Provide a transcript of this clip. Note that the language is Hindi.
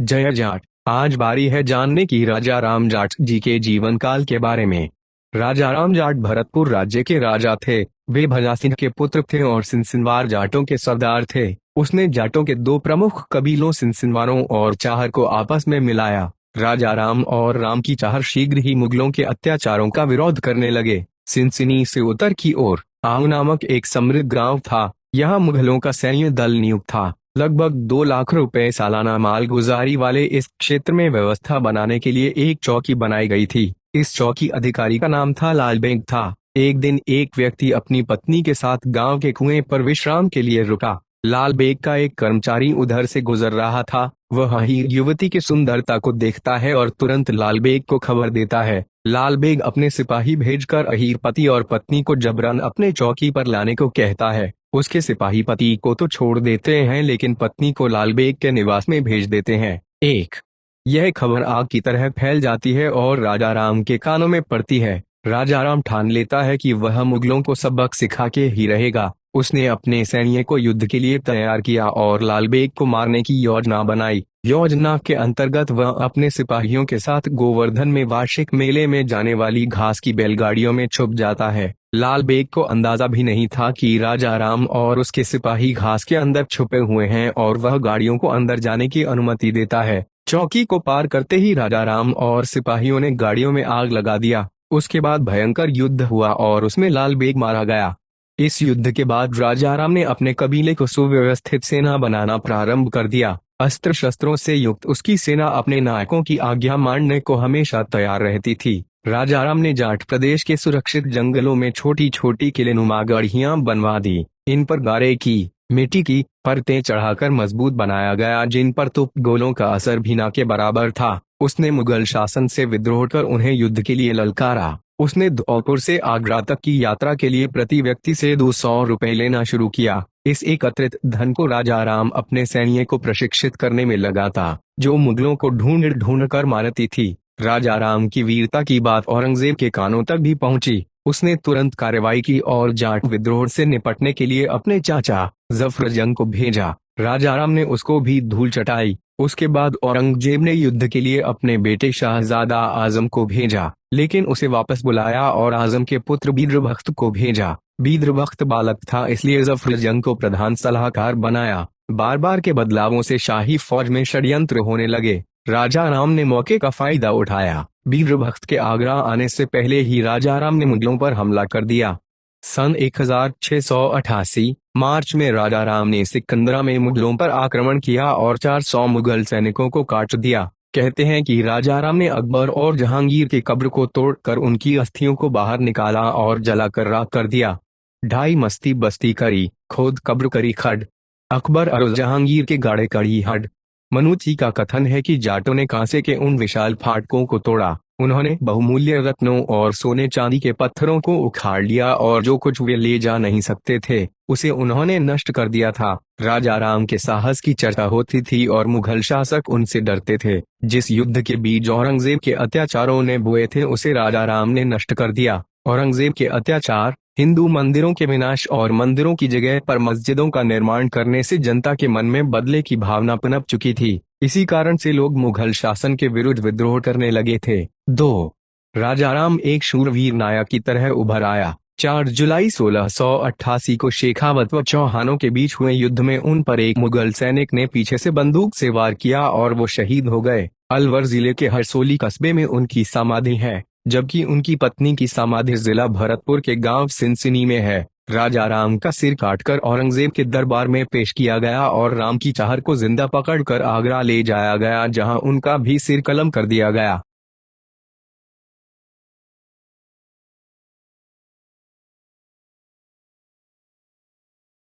जय जाट। आज बारी है जानने की राजा राम जाट जी के जीवन काल के बारे में। राजा राम जाट भरतपुर राज्य के राजा थे। वे भजा सिंह के पुत्र थे और सिनसिनवार जाटों के सरदार थे। उसने जाटों के दो प्रमुख कबीलों सिनसिनवारों और चाहर को आपस में मिलाया। राजा राम और राम की चाहर शीघ्र ही मुगलों के अत्याचारों का विरोध करने लगे। सिनसिनी से उत्तर की ओर आंग नामक एक समृद्ध गांव था। यहाँ मुगलों का सैन्य दल नियुक्त था। लगभग 2 लाख रुपए सालाना मालगुजारी वाले इस क्षेत्र में व्यवस्था बनाने के लिए एक चौकी बनाई गई थी। इस चौकी अधिकारी का नाम था लाल बेग था। एक दिन एक व्यक्ति अपनी पत्नी के साथ गांव के कुएं पर विश्राम के लिए रुका। लाल बेग का एक कर्मचारी उधर से गुजर रहा था। वह हीर युवती की सुंदरता को देखता है और तुरंत लाल बेग को खबर देता है। लाल बेग अपने सिपाही भेजकर अहीर पति और पत्नी को जबरन अपने चौकी पर लाने को कहता है। उसके सिपाही पति को तो छोड़ देते हैं लेकिन पत्नी को लाल बेग के निवास में भेज देते हैं। यह खबर आग की तरह फैल जाती है और राजा राम के कानों में पड़ती है। राजा राम ठान लेता है कि वह मुगलों को सबक सिखा के ही रहेगा। उसने अपने सैन्य को युद्ध के लिए तैयार किया और लाल बेग को मारने की योजना बनाई। योजना के अंतर्गत वह अपने सिपाहियों के साथ गोवर्धन में वार्षिक मेले में जाने वाली घास की बैलगाड़ियों में छुप जाता है। लाल बेग को अंदाजा भी नहीं था कि राजा राम और उसके सिपाही घास के अंदर छुपे हुए हैं और वह गाड़ियों को अंदर जाने की अनुमति देता है। चौकी को पार करते ही राजा राम और सिपाहियों ने गाड़ियों में आग लगा दिया। उसके बाद भयंकर युद्ध हुआ और उसमें लाल बेग मारा गया। इस युद्ध के बाद राजा राम ने अपने कबीले को सुव्यवस्थित सेना बनाना प्रारंभ कर दिया। अस्त्र शस्त्रों से युक्त उसकी सेना अपने नायकों की आज्ञा मानने को हमेशा तैयार रहती थी। राजा राम ने जाट प्रदेश के सुरक्षित जंगलों में छोटी छोटी किलेनुमा गढ़ियां बनवा दी। इन पर गारे की मिट्टी की परतें चढ़ाकर मजबूत बनाया गया जिन पर तोप गोलों का असर भी न के बराबर था। उसने मुगल शासन से विद्रोह कर उन्हें युद्ध के लिए ललकारा। उसने धौलपुर से आगरा तक की यात्रा के लिए प्रति व्यक्ति से 200 रुपए लेना शुरू किया। इस एकत्रित धन को राजा राम अपने सैन्य को प्रशिक्षित करने में लगा था, जो मुगलों को ढूंढ ढूंढ कर मारती थी। राजा राम की वीरता की बात औरंगजेब के कानों तक भी पहुंची। उसने तुरंत कार्रवाई की और जाट विद्रोह से निपटने के लिए अपने चाचा जफरजंग को भेजा। राजा राम ने उसको भी धूल चटाई। उसके बाद औरंगजेब ने युद्ध के लिए अपने बेटे शाहजादा आजम को भेजा, लेकिन उसे वापस बुलाया और आजम के पुत्र बीद्रबख्त को भेजा। बीद्रबख्त बालक था इसलिए जफरजंग को प्रधान सलाहकार बनाया। बार बार के बदलावों से शाही फौज में षड्यंत्र होने लगे। राजा राम ने मौके का फायदा उठाया। बीद्रबख्त के आगरा आने से पहले ही राजा राम ने मुगलों पर हमला कर दिया। सन 1688 मार्च में राजा राम ने सिकंदरा में मुगलों पर आक्रमण किया और 400 मुगल सैनिकों को काट दिया। कहते हैं कि राजा राम ने अकबर और जहांगीर के कब्र को तोड़कर उनकी अस्थियों को बाहर निकाला और जलाकर राख कर दिया। ढाई मस्ती बस्ती करी, खोद कब्र करी खड, अकबर और जहांगीर के गाड़े कड़ी हड। मनुची का कथन है कि जाटों ने कांसे के उन विशाल फाटकों को तोड़ा। उन्होंने बहुमूल्य रत्नों और सोने चांदी के पत्थरों को उखाड़ लिया और जो कुछ वे ले जा नहीं सकते थे उसे उन्होंने नष्ट कर दिया था। राजा राम के साहस की चर्चा होती थी और मुगल शासक उनसे डरते थे। जिस युद्ध के बीज औरंगजेब के अत्याचारों ने बोए थे उसे राजा राम ने नष्ट कर दिया। औरंगजेब के अत्याचार, हिंदू मंदिरों के विनाश और मंदिरों की जगह पर मस्जिदों का निर्माण करने से जनता के मन में बदले की भावना पनप चुकी थी। इसी कारण से लोग मुगल शासन के विरुद्ध विद्रोह करने लगे थे। 2. राजा राम एक शूरवीर नायक की तरह उभर आया। 4 जुलाई 1688 को शेखावत व चौहानों के बीच हुए युद्ध में उन पर एक मुगल सैनिक ने पीछे से बंदूक से वार किया और वो शहीद हो गए। अलवर जिले के हरसोली कस्बे में उनकी समाधि है, जबकि उनकी पत्नी की समाधि जिला भरतपुर के गांव सिनसिनी में है। राजा राम का सिर काटकर औरंगजेब के दरबार में पेश किया गया और राम की चाहर को जिंदा पकड़कर आगरा ले जाया गया, जहां उनका भी सिर कलम कर दिया गया।